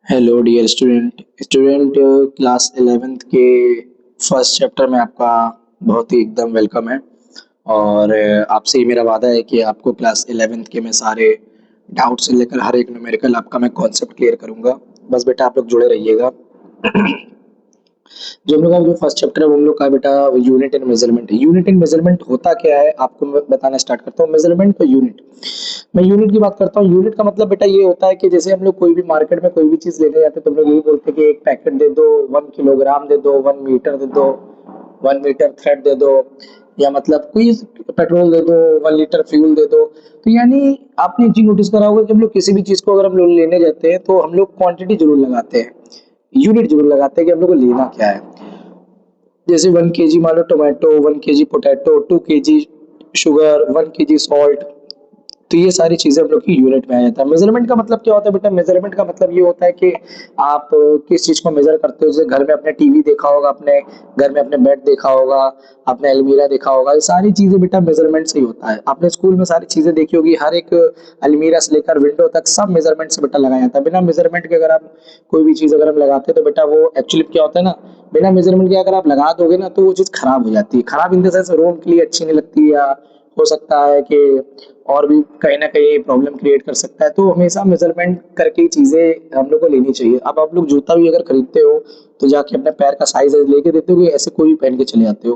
Hello dear student class 11th के first chapter में आपका बहुत ही एकदम वेलकम है। और आपसे ही मेरा वादा है कि आपको क्लास 11th के मैं सारे डाउट से लेकर हर एक न्यूमेरिकल आपका मैं कॉन्सेप्ट क्लियर करूंगा। बस बेटा आप लोग जुड़े रहिएगा। जो हम लोग का जो फर्स्ट चैप्टर है वो हम लोग का बेटा यूनिट एंड मेजरमेंट है। यूनिट एंड मेजरमेंट होता क्या है आपको मैं बताना स्टार्ट करता हूँ। मेजरमेंट और यूनिट, मैं यूनिट की बात करता हूँ। यूनिट का मतलब बेटा ये होता है कि जैसे हम लोग कोई भी मार्केट में कोई भी चीज लेने जाते हैं तो हम लोग यही बोलते हैं कि एक पैकेट दे दो, 1 किलोग्राम दे दो, 1 मीटर दे दो, 1 मीटर थ्रेड दे दो, या मतलब कोई पेट्रोल दे दो, 1 लीटर फ्यूल दे दो। तो यानी आपने एक चीज नोटिस करा होगा कि हम लोग किसी भी चीज को अगर हम लोग लेने जाते हैं तो हम लोग क्वांटिटी जरूर लगाते हैं, यूनिट जरूर लगाते हैं कि हम लोग को लेना क्या है। जैसे 1 केजी मान लो tomato, 1 KG potato, 2 KG sugar, 1 KG salt. तो ये सारी चीजें हम लोग की यूनिट में आ जाता है। मेजरमेंट का मतलब क्या होता है बेटा? मेजरमेंट का मतलब ये होता है कि आप किस चीज को मेजर करते हो। जैसे घर में अपने टीवी देखा होगा, अपने घर में अपने बेड देखा होगा, आपने अलमीरा देखा होगा, ये सारी चीजें बेटा मेजरमेंट से ही होता है। आपने स्कूल में सारी चीजें देखी होगी, हर एक अलमीरा से लेकर विंडो तक सब मेजरमेंट से बेटा लगाया जाता है। बिना मेजरमेंट के अगर आप कोई भी चीज अगर हम लगाते हैं तो बेटा वो एक्चुअली क्या होता है ना, बिना मेजरमेंट के अगर आप लगा दोगे ना तो वो चीज खराब हो जाती है। खराब इन द सेंस रूम के लिए अच्छी नहीं लगती, या हो सकता है कि और भी कहीं ना कहीं प्रॉब्लम क्रिएट कर सकता है। तो हमेशा मेजरमेंट करके ही चीजें हम लोग को लेनी चाहिए। अब आप लोग जूता भी अगर खरीदते हो तो जाके अपने पैर का साइज लेके देते हो कि ऐसे कोई भी पहन के चले जाते हो।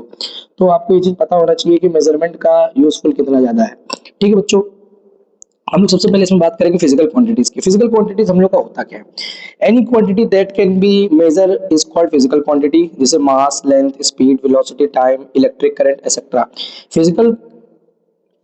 तो आपको ये चीज पता होना चाहिए कि मेजरमेंट का यूजफुल कितना ज्यादा है। ठीक है बच्चों, हम लोग सबसे पहले इसमें बात करेंगे फिजिकल क्वांटिटीज की। फिजिकल क्वांटिटीज हम लोग का होता क्या है? Any quantity that can be measure is called physical quantity. जैसे mass, length, speed, velocity, time, electric current etcetera. Physical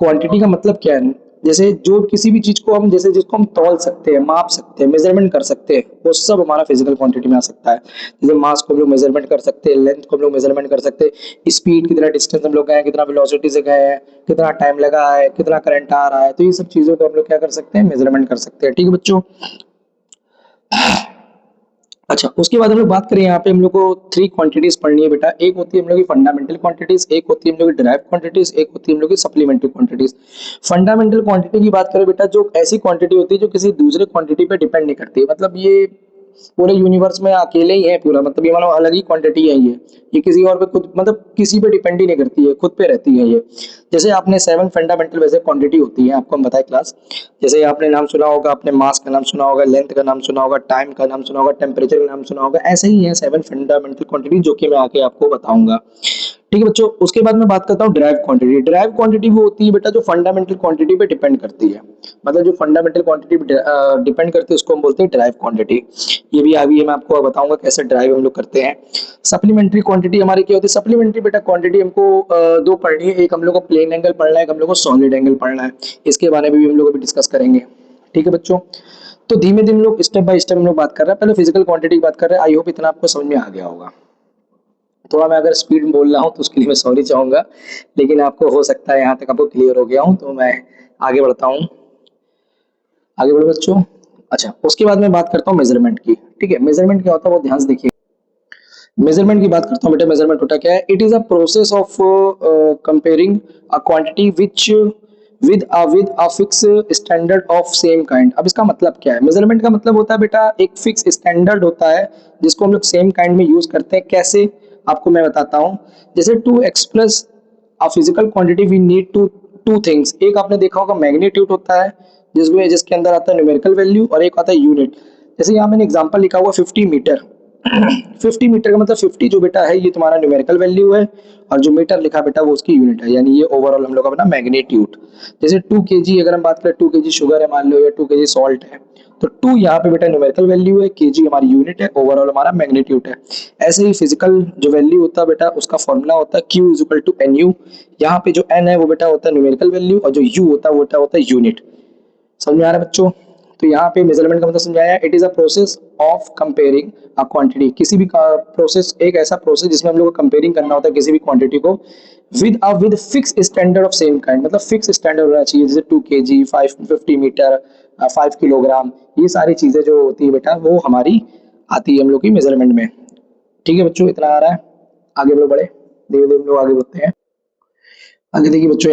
quantity का मतलब क्या है? जैसे जो किसी भी चीज को हम, जैसे जिसको हम तौल सकते हैं, माप सकते हैं, मेजरमेंट कर सकते हैं, वो सब हमारा फिजिकल क्वांटिटी में आ सकता है। जैसे मास को हम लोग मेजरमेंट कर सकते हैं, लेंथ को हम लोग मेजरमेंट कर सकते हैं, स्पीड कितना डिस्टेंस हम लोग गए हैं, कितना वेलोसिटी से गए हैं, कितना टाइम लगा है, कितना करंट आ रहा है। तो ये सब चीजों को हम लोग क्या कर सकते हैं? मेजरमेंट कर सकते हैं। ठीक है बच्चों। अच्छा, उसके बाद हम लोग बात करें, यहाँ पे हम लोग को थ्री क्वांटिटीज पढ़नी है बेटा। एक होती है हम लोग की फंडामेंटल क्वांटिटीज, एक होती है हम लोग की डिराइव क्वांटिटीज, एक होती है हम लोग की सप्लीमेंट्री क्वांटिटीज। फंडामेंटल क्वांटिटी की बात करें बेटा, जो ऐसी क्वांटिटी होती है जो किसी दूसरे क्वांटिटी पे डिपेंड नहीं करती। मतलब ये पूरे यूनिवर्स में अकेले ही है पूरा, मतलब ये मानो अलग ही क्वांटिटी है ये किसी और पे खुद, मतलब किसी पे डिपेंड ही नहीं करती है, खुद पे रहती है ये। जैसे आपने 7 फंडामेंटल वैसे क्वांटिटी होती है, आपको हम बताए क्लास। जैसे आपने नाम सुना होगा, आपने मास का नाम सुना होगा, लेंथ का नाम सुना होगा, टाइम का नाम सुना होगा, टेम्परेचर का नाम सुना होगा। ऐसे ही है 7 फंडामेंटल क्वांटिटी जो कि मैं आके आपको बताऊंगा। ठीक है बच्चों, उसके बाद मैं बात करता हूँ ड्राइव क्वांटिटी। ड्राइव क्वांटिटी वो होती है बेटा जो फंडामेंटल क्वांटिटी पे डिपेंड करती है। मतलब जो फंडामेंटल क्वांटिटी पे डिपेंड करती है उसको हम बोलते हैं ड्राइव क्वांटिटी। ये भी अभी मैं आपको बताऊंगा कैसे ड्राइव हम लोग करते हैं। सप्लीमेंट्री क्वांटिटी हमारी क्या होती है? सप्लीमेंट्री बेटा क्वांटिटी हमको दो पढ़नी है। एक हम लोग को प्लेन एंगल पढ़ना है, एक हम लोग को सॉलिड एंगल पढ़ना है। इसके बारे में भी हम लोग अभी डिस्कस करेंगे। ठीक है बच्चों, तो धीमे धीमे लोग स्टेप बाय स्टेप हम लोग बात कर रहे हैं। पहले फिजिकल क्वांटिटी की बात कर रहे हैं। आई होप इतना आपको समझ में आ गया होगा। थोड़ा मैं अगर स्पीड में बोल रहा हूँ तो उसके लिए मैं सॉरी चाहूंगा, लेकिन आपको हो सकता है यहाँ तक आपको क्लियर हो गया हूँ। तो मैं आगे बढ़ता हूँ। आगे बढ़ो बच्चों। अच्छा, उसके बाद मैं बात करता हूँ मेजरमेंट की। ठीक है, मेजरमेंट क्या होता है वो ध्यान से देखिए। मेजरमेंट की बात करता हूँ बेटा। मेजरमेंट होता क्या है? It is a process of comparing a quantity which with a fix standard of same kind. अब इसका मतलब क्या है? मेजरमेंट का मतलब होता है बेटा एक फिक्स स्टैंडर्ड होता है जिसको हम लोग सेम काइंड में यूज करते हैं। कैसे? आपको मैं बताता हूँ। जैसे to express a physical quantity we need to two things. एक आपने देखा होगा मैग्नीट्यूड होता है, जिसमें जिसके अंदर आता है न्यूमेरिकल वैल्यू, और एक आता है यूनिट। जैसे यहाँ मैंने एग्जांपल लिखा हुआ 50 मीटर। 50 मीटर का मतलब 50 जो बेटा है ये तुम्हारा न्यूमेरिकल वैल्यू है, और जो मीटर लिखा बेटा वो उसकी यूनिट है, यानी ये ओवरऑल हम लोग का अपना मैग्नीट्यूड। जैसे 2 केजी अगर हम बात करें, 2 केजी शुगर है मान लो, या 2 केजी सॉल्ट है, तो 2 यहाँ पे बेटा न्यूमेरिकल वैल्यू है, केजी हमारी यूनिट है, ओवरऑल हमारा मैग्नीट्यूड है। ऐसे ही फिजिकल जो वैल्यू होता है बेटा उसका फॉर्मूला होता है Q is equal to N U. यहाँ पे जो एन है वो बेटा होता है न्यूमेरिकल वैल्यू, और जो यू होता है वो होता है यूनिट। समझ में आ रहा है बच्चों? तो यहाँ पे मेजरमेंट का मतलब समझाया। It is a process of comparing a quantity. किसी भी प्रोसेस, एक ऐसा प्रोसेस जिसमें हम लोग को कंपेयरिंग करना होता है किसी भी क्वांटिटी को with fix standard of same kind. मतलब फिक्स स्टैंडर्ड होना चाहिए। जैसे 2 केजी, 50 मीटर, 5 किलोग्राम, ये सारी चीजें जो होती है बेटा वो हमारी आती है हम लोग की मेजरमेंट में। ठीक है बच्चों, इतना आ रहा है। आगे हम लोग बढ़े, धीरे धीरे हम लोग आगे बढ़ते हैं। आगे देखिए बच्चों,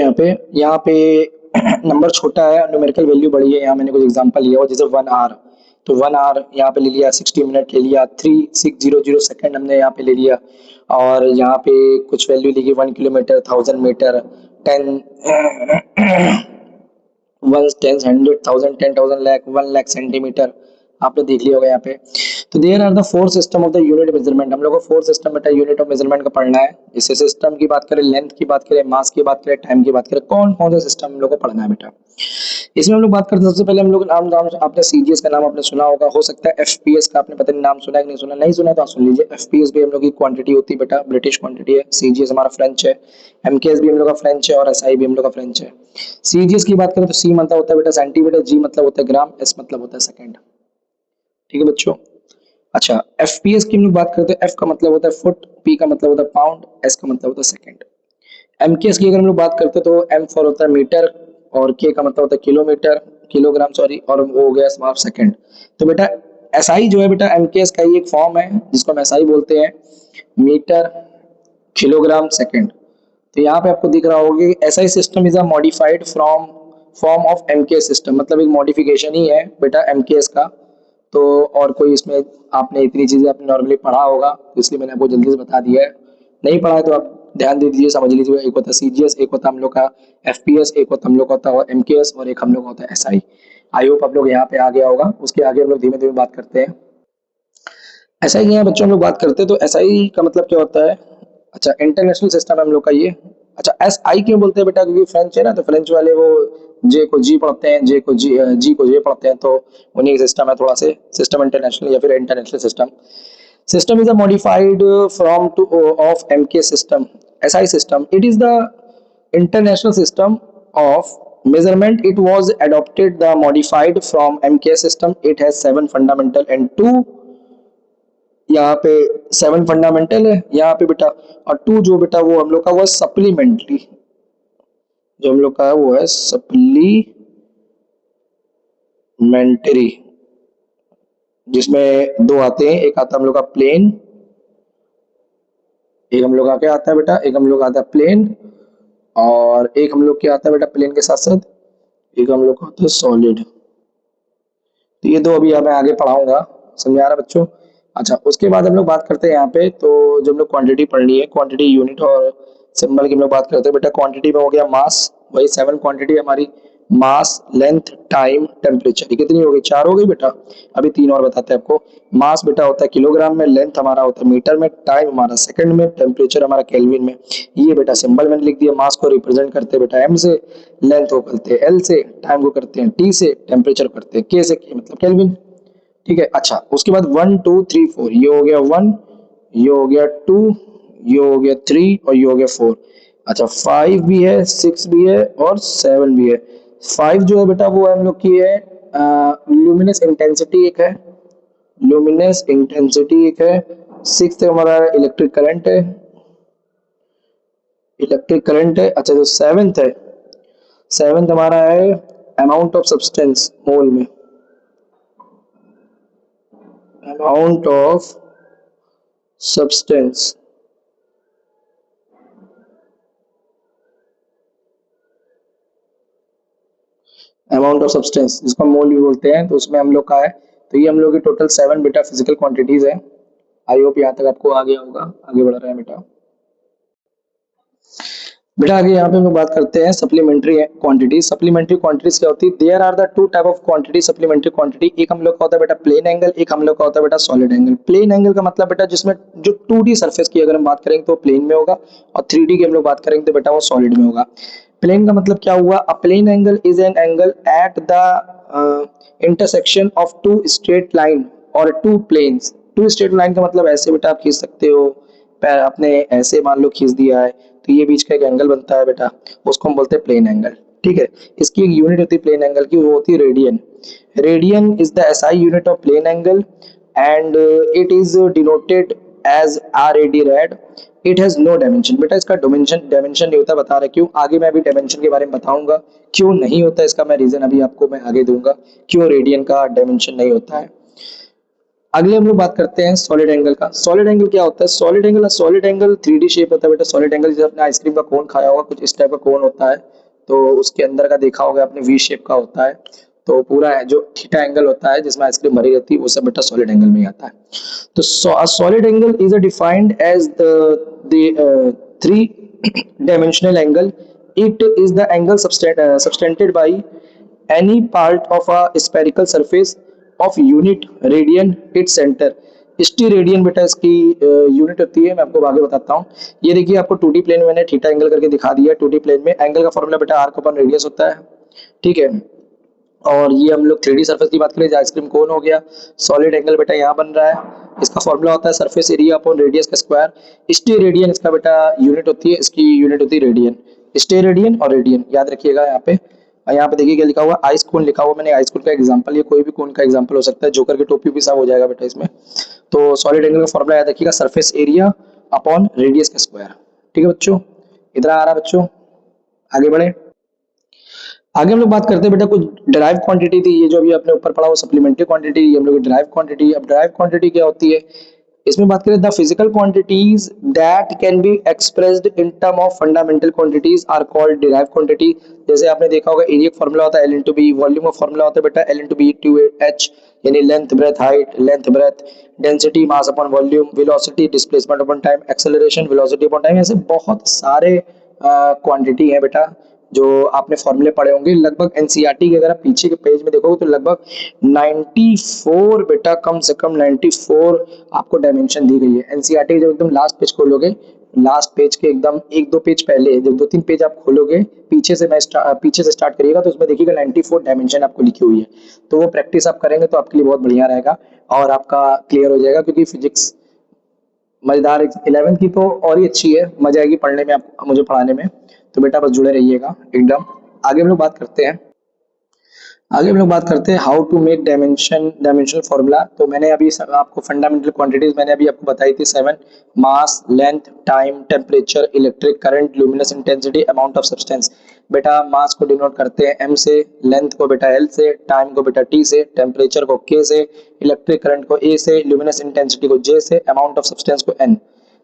यहाँ पे नंबर छोटा है, न्यूमेरिकल वैल्यू बड़ी है। यहाँ मैंने कुछ एग्जांपल लिया हुआ, जैसे 1 आवर। तो 1 आवर यहाँ पे ले लिया, 60 मिनट ले लिया, 3600 सेकंड हमने यहाँ पे ले लिया, और यहाँ पे कुछ वैल्यू लिखी 1 kilometre, 1000 metre, 10 one, 10, 100,000, 10,000 lakh, 1 lakh centimetre, आपने देख लिया होगा यहाँ पे। तो there are the four system of the unit measurement, हम लोग को फोर सिस्टम बेटा यूनिट ऑफ मेजरमेंट का पढ़ना है। इससे सिस्टम की बात करें, लेंथ की बात करें, मास की बात करें, टाइम की बात करें, कौन कौन सा सिस्टम हम लोग को पढ़ना है बेटा। इसमें हम लोग बात करते हैं, सबसे पहले हम लोग नाम नाम आपने सीजीएस का नाम आपने सुना होगा, हो सकता है एफपीएस का आपने पता नहीं नाम सुना है कि नहीं सुना, नहीं सुना तो आप सुन लीजिए। एफपीएस भी हम लोग की क्वांटिटी होती है बेटा, ब्रिटिश क्वांटिटी है। सीजीएस हमारा फ्रेंच है, एमकेएस भी हम लोग का फ्रेंच है, और एसआई भी हम लोग का फ्रेंच है। सीजीएस की बात करें तो सी मतलब होता है बेटा सेंटीमीटर, जी मतलब होता है ग्राम, एस मतलब होता है सेकंड। ठीक है बच्चों। अच्छा, एफपीएस की हम लोग बात करते हैं, एफ का मतलब होता है फुट, पी का मतलब होता है पाउंड, एस का मतलब होता है सेकंड। एमकेएस की अगर हम लोग बात करते हैं तो एम फॉर होता है मीटर, और के का मतलब होता है किलोमीटर, किलोग्राम सॉरी, और वो हो गया हमारा सेकंड। तो बेटा एसआई जो है बेटा एमकेएस का ही एक फॉर्म है जिसको हम एसआई बोलते हैं, मीटर, किलोग्राम, सेकंड। तो यहाँ पे आपको दिख रहा होगा कि SI system is a modified from form of MKS system, मतलब एक मॉडिफिकेशन ही है बेटा एमकेएस का। तो और कोई इसमें आपने इतनी चीजें आपने नॉर्मली पढ़ा होगा, तो इसलिए मैंने आपको जल्दी से बता दिया है। नहीं पढ़ा है तो आप ध्यान दे दीजिए, समझ लीजिए। एक होता है सीजीएस, एक होता है हम लोग का एफपीएस, एक होता है हम लोग का होता है एमकेएस, और एक हम लोग का होता है एसआई। आई होप आप लोग यहाँ पे आ गया होगा। उसके आगे हम लोग धीमे धीमे बात करते हैं। एसआई की यहाँ बच्चों हम लोग बात करते हैं तो एसआई का मतलब क्या होता है। अच्छा, इंटरनेशनल सिस्टम है हम लोग का ये। अच्छा, एस आई क्यों बोलते हैं बेटा, क्योंकि फ्रेंच है ना, तो फ्रेंच वाले वो जे को जी पढ़ते हैं, जे को जी, जी को जे पढ़ते हैं, तो उन्हीं का सिस्टम है थोड़ा से सिस्टम इंटरनेशनल या फिर international system. System is a modified from to of MK system. SI system. It is the international system of measurement. It was adopted the modified from MK system. It has 7 fundamental and 2, यहाँ पे 7 fundamental है यहाँ पे बेटा, और 2 जो बेटा वो हम लोग का वो सप्लीमेंट्री, जो हम लोग का है वो है सप्लीमेंट्री, जिसमें 2 आते हैं। एक आता है हम लोग का प्लेन, एक हम लोग का क्या आता है बेटा, एक हम लोग आता है प्लेन, और एक हम लोग क्या आता है बेटा प्लेन के साथ साथ एक हम लोग का होता है सॉलिड। तो ये 2 अभी मैं आगे पढ़ाऊंगा, समझ आ रहा बच्चों। अच्छा, उसके बाद हम लोग बात करते हैं यहाँ पे, तो जब हम लोग क्वांटिटी पढ़नी है, क्वांटिटी यूनिट और सिंबल की हम लोग बात करते हैं बेटा। क्वांटिटी में हो गया मास, वही 7 क्वांटिटी हमारी, मास, लेंथ, टाइम, टेम्परेचर। ये कितनी हो गई, 4 हो गई बेटा। अभी 3 और बताते हैं आपको। मास बेटा होता है किलोग्राम में, लेंथ हमारा होता है मीटर में, टाइम हमारा सेकंड में, टेम्परेचर हमारा केल्विन में। ये बेटा सिंबल मैंने लिख दिया। मास को रिप्रेजेंट करते हैं बेटा एम से, लेंथ को करते हैं एल से, टाइम को करते हैं टी से, टेम्परेचर करते हैं के से, के मतलब केल्विन। ठीक है। अच्छा, उसके बाद 1 2 3 4, ये हो गया 1, ये हो गया 2, ये हो गया 3, और ये हो गया 4। अच्छा, 5 भी है, 6 भी है, और 7 भी है। 5 जो है बेटा वो हम लोग की है ल्यूमिनस इंटेंसिटी, एक है ल्यूमिनस इंटेंसिटी, एक है। 6 हमारा इलेक्ट्रिक करंट है, इलेक्ट्रिक करंट है। अच्छा, जो 7th है, 7th हमारा है अमाउंट ऑफ सब्सटेंस मोल में, amount of substance. Amount of substance जिसको हम मोल भी बोलते हैं, तो उसमें हम लोग का है। तो ये हम लोग की टोटल 7 बेटा फिजिकल क्वांटिटीज है। आई होप यहाँ तक आपको आ गया होगा। आगे बढ़ रहे हैं बेटा। बेटा आगे यहाँ पे हम लोग बात करते हैं सप्लीमेंट्री क्वांटिटी। सप्लीमेंट्री क्वांटिटीज क्या होती है, there are the 2 type of quantity supplementary quantity. एक हम लोग का होता है बेटा प्लेन एंगल, एक हम लोग का होता है बेटा सॉलिड एंगल। प्लेन एंगल का मतलब बेटा जिसमें जो 2D सरफेस की अगर हम बात करेंगे तो प्लेन में होगा, और 3D की हम लोग बात करेंगे तो बेटा वो सॉलिड में होगा। प्लेन का मतलब क्या हुआ, a plane angle is an angle at the intersection of 2 straight line और 2 प्लेन्स। 2 स्ट्रेट लाइन का मतलब ऐसे बेटा आप खींच सकते हो, आपने ऐसे मान लो खींच दिया है, तो ये बीच का एक एंगल बनता है बेटा, उसको हम बोलते हैं प्लेन एंगल। ठीक है। इसकी एक यूनिट होती है प्लेन एंगल की, वो होती है radian. Radian is the SI unit of plane angle, and it is denoted as R A D rad. It has no dimension. बेटा इसका डायमेंशन नहीं होता, बता रहा क्यों, आगे मैं अभी डायमेंशन के बारे में बताऊंगा क्यों नहीं होता, इसका मैं रीजन अभी आपको मैं आगे दूंगा क्यों रेडियन का डायमेंशन नहीं होता है। अगले हम लोग बात करते हैं सॉलिड एंगल का। सॉलिड एंगल क्या होता है, सॉलिड एंगल 3D शेप होता है बेटा। सॉलिड एंगल जैसे आपने आइसक्रीम का कोन खाया होगा, कुछ इस टाइप का कोन होता है, तो उसके अंदर का देखा होगा आपने वी शेप का होता है। तो पूरा है जो थीटा एंगल होता है जिसमें आइसक्रीम भरी रहती है वो सब बेटा सॉलिड एंगल में ही आता है। तो solid angle is defined as the three dimensional angle. It is the angle subtended by any part of a spherical surface of unit radian its center। स्टी रेडियन बेटा इसकी यूनिट होती है, मैं आपको आगे बताता हूँ। ये देखिए आपको 2D प्लेन में मैंने थीटा एंगल करके दिखा दिया है। 2D प्लेन में एंगल का फॉर्मूला बेटा आर्क अपॉन रेडियस होता है, ठीक है। और ये हम लोग 3D सरफेस की बात करें, आइसक्रीम कोन हो गया, सॉलिड एंगल बेटा यहाँ बन रहा है। इसका फॉर्मूला होता है सरफेस एरिया अपॉन रेडियस का स्क्वायर। स्टे रेडियन इसका बेटा यूनिट होती है, इसकी यूनिट होती है रेडियन। स्टे रेडियन और रेडियन याद रखिएगा यहाँ पे। और यहाँ पे देखिए क्या लिखा हुआ, आइस कोन लिखा हुआ मैंने। आइस कोन का एग्जांपल, ये कोई भी कोन का एग्जांपल हो सकता है। जोकर की टोपी भी सब हो जाएगा बेटा इसमें। तो सॉलिड एंगल का फॉर्मूला याद रखिएगा, सरफेस एरिया अपॉन रेडियस का स्क्वायर। ठीक है बच्चों, इधर आ रहा है बच्चों, आगे बढ़े। आगे हम लोग बात करते हैं बेटा कुछ डिराइव क्वांटिटी थी, ये जो अभी अपने ऊपर पढ़ा वो सप्लीमेंट्री क्वांटिटी, ये हम लोग डिराइव क्वांटिटी। अब डिराइव क्वांटिटी क्या होती है, इसमें बात करें the physical quantities that can be expressed in term of fundamental quantities are called derive quantity. जैसे आपने देखा होगा एरिया का फॉर्मूला होता है एल इंटू बी, वॉल्यूम का फॉर्मूला होता है बेटा L into B two H, यानी length breadth height, length breadth, density mass upon volume, velocity displacement upon time, acceleration velocity upon time. ऐसे बहुत सारे क्वांटिटी है बेटा जो आपने फॉर्मूले पढ़े होंगे। लगभग एनसीईआरटी के अगर आप पीछे के पेज में देखोगे तो लगभग 94 बेटा, कम से कम 94 आपको डायमेंशन दी गई है। एनसीईआरटी जब एकदम लास्ट पेज खोलोगे, लास्ट पेज के एकदम एक दो पेज पहले, जब 2-3 पेज आप खोलोगे पीछे से पीछे से स्टार्ट करिएगा तो उसमें देखिएगा 94 डायमेंशन आपको लिखी हुई है। तो वो प्रैक्टिस आप करेंगे तो आपके लिए बहुत बढ़िया रहेगा और आपका क्लियर हो जाएगा, क्योंकि फिजिक्स मजेदार 11th की तो और ही अच्छी है, मजा आएगी पढ़ने में, आपको मुझे पढ़ाने में। तो बेटा बस जुड़े रहिएगा एकदम। आगे हम लोग बात करते हैं, आगे हम लोग बात करते हैं how to make dimensional formula. तो मैंने अभी आपको फंडामेंटल क्वांटिटीज मैंने अभी आपको बताई थी 7, mass, length, time, temperature, electric current, luminous intensity, amount of substance. बेटा मास को डिनोट करते हैं एम से, लेंथ को बेटा एल से, टाइम को बेटा टी से, टेम्परेचर को के से, इलेक्ट्रिक करंट को ए से, लुमिनस इंटेंसिटी को जे से, अमाउंट ऑफ सब्सटेंस को एन।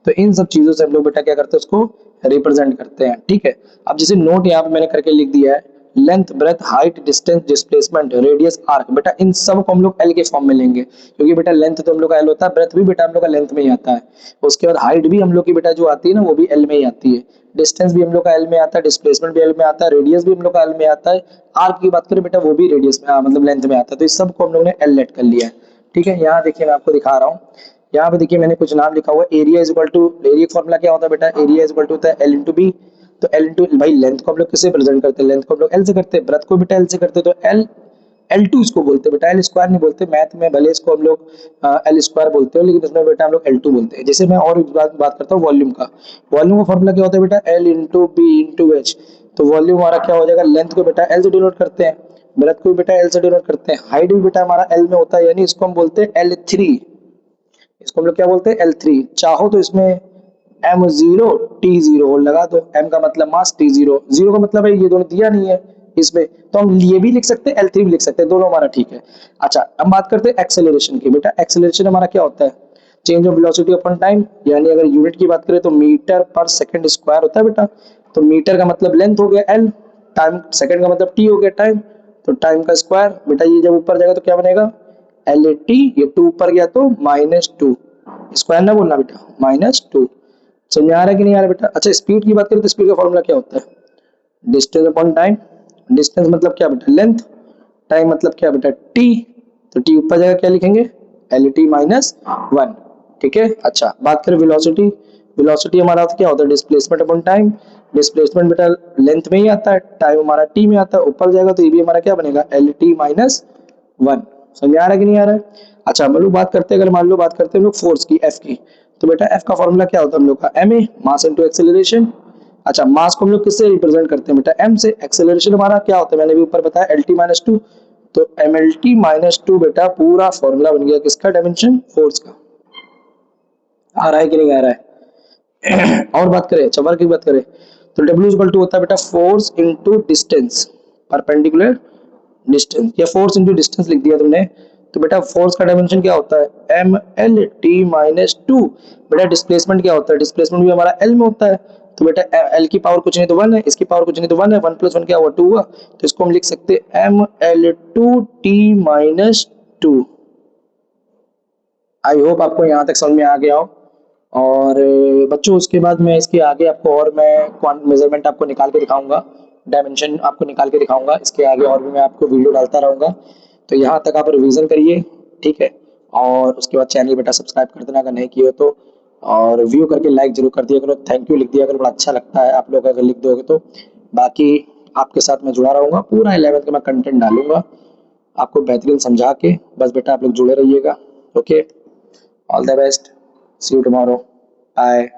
तो इन सब चीजों से हम लोग बेटा क्या करते हैं, उसको रिप्रेजेंट करते हैं, ठीक है। अब जैसे नोट यहाँ पे मैंने करके लिख दिया है, length breadth height distance displacement radius arc, बेटा इन सब को हम लोग एल के फॉर्म में लेंगे, क्योंकि बेटा लेंथ तो हम लोग का एल होता है, ब्रेथ भी बेटा हम लोग का लेंथ में ही आता है। उसके बाद हाइट भी हम लोग की बेटा जो आती है ना वो भी एल में ही आती है, डिस्टेंस भी हम लोग का एल में आता है, डिस्प्लेसमेंट भी एल में आता है, रेडियस भी हम लोग का एल में आता है, आर्क की बात करें बेटा वो भी रेडियस में मतलब लेंथ में आता है। तो इस सब को हम लोग ने एल लेट कर लिया है, ठीक है। यहाँ देखिए मैं आपको दिखा रहा हूँ, यहाँ पे देखिए मैंने कुछ नाम लिखा हुआ, area is equal to, area का फॉर्मूला क्या होता है बेटा, एरिया इज इक्वल टू होता है एल इंटू बी। तो एल इंटू भाई लेंथ को हम लोग किससे प्रेजेंट करते हैं, लेंथ को हम लोग एल से करते हैं, ब्रेथ को बेटा एल से करते हैं, तो एल L2 इसको बोलते हैं बेटा, एल स्क्वायर नहीं बोलते। मैथ में भले इसको हम लोग एल स्क्वायर बोलते हो, लेकिन इसमें बेटा हम लोग L2 बोलते हैं। जैसे मैं और बात करता हूँ वॉल्यूम का, वॉल्यूम का फॉर्मूला क्या होता है बेटा, L into B into H. तो वॉल्यूम हमारा क्या हो जाएगा, लेंथ को बेटा एल से डिनोट करते हैं, ब्रेथ को बेटा एल से डिनोट करते हैं, हाइट भी बेटा हमारा एल में होता है, यानी इसको हम बोलते हैं L3। इसको हम लोग क्या बोलते हैं, L3। चाहो तो इसमें M0 T0 लगा दो, M का मतलब मास, T0 जीरो का मतलब है ये दोनों दिया नहीं है इसमें, तो हम ये भी लिख सकते हैं L3 भी लिख सकते हैं, दोनों हमारा ठीक है। अच्छा हम बात करते हैं एक्सेलरेशन की। बेटा एक्सेलरेशन हमारा क्या होता है, change of velocity upon time, यानी अगर यूनिट की बात करें तो मीटर पर सेकंड स्क्वायर होता है बेटा। तो मीटर का मतलब लेंथ हो गया L, टाइम सेकंड का मतलब T हो गया टाइम, तो टाइम का स्क्वायर बेटा ये जब ऊपर जाएगा तो क्या बनेगा L80, ये 2 ऊपर गया तो -2, स्क्वायर ना बोलना बेटा, -2। समझ आ रहा है कि नहीं आ रहा बेटा। अच्छा स्पीड की बात करें तो स्पीड का फॉर्मूला क्या होता है, डिस्टेंस अपॉन टाइम। डिस्टेंस मतलब क्या बेटा लेंथ, टाइम मतलब क्या बेटा टी, तो टी ऊपर जाएगा क्या लिखेंगे L_t -1, ठीक है। अच्छा बात करें वेलोसिटी, वेलोसिटी हमारा क्या होता है डिस्प्लेसमेंट अपॉन टाइम। डिस्प्लेसमेंट बेटा लेंथ में ही आता है, टाइम हमारा टी में आता है, ऊपर जाएगा तो ये भी हमारा क्या बनेगा L_t -1। समझ आ रहा है कि नहीं आ रहा है। अच्छा हम लोग बात करते हैं, अगर मान लो बात करते हैं हम लोग फोर्स की, एफ की, तो बेटा एफ का फॉर्मूला क्या होता है हम लोग का, ma मास इनटू एक्सेलरेशन। अच्छा मास को हम लोग किससे रिप्रेजेंट करते हैं बेटा m से, एक्सेलरेशन हमारा क्या होता है मैंने भी ऊपर बताया lt -2, तो mlt -2 बेटा पूरा फॉर्मूला बन गया किसका, डायमेंशन फोर्स का। आ रहा है कि नहीं आ रहा है। और बात करें अच्छा वर्क की बात करें तो W इक्वल टू होता है बेटा force into distance, perpendicular distance, या फोर्स इनटू डिस्टेंस लिख दिया तुमने। तो बेटा फोर्स का डायमेंशन क्या होता है MLT -2। बेटा डिस्प्लेसमेंट क्या होता है, डिस्प्लेसमेंट भी हमारा L में होता है, तो बेटा एल की पावर कुछ नहीं तो 1 है, इसकी पावर कुछ नहीं तो 1 है, 1 + 1 क्या हुआ 2 हुआ, तो इसको हम लिख सकते हैं mL2t-2। आई होप आपको यहाँ तक समझ में आ गया हो। और बच्चों उसके बाद मैं इसके आगे आपको और मैं मेजरमेंट आपको निकाल के दिखाऊंगा, डायमेंशन आपको निकाल के दिखाऊंगा, इसके आगे और भी मैं आपको वीडियो डालता रहूंगा। तो यहाँ तक आप रिवीजन करिए, ठीक है। और उसके बाद चैनल बेटा सब्सक्राइब कर देना अगर नहीं किए हो तो, और व्यू करके लाइक जरूर कर दिया करो, थैंक यू लिख दिया करो, बड़ा अच्छा लगता है आप लोग अगर लिख दोगे तो। बाकी आपके साथ मैं जुड़ा रहूंगा, पूरा 11th का मैं कंटेंट डालूंगा आपको बेहतरीन समझा के, बस बेटा आप लोग जुड़े रहिएगा। Okay, all the best, see you tomorrow, bye.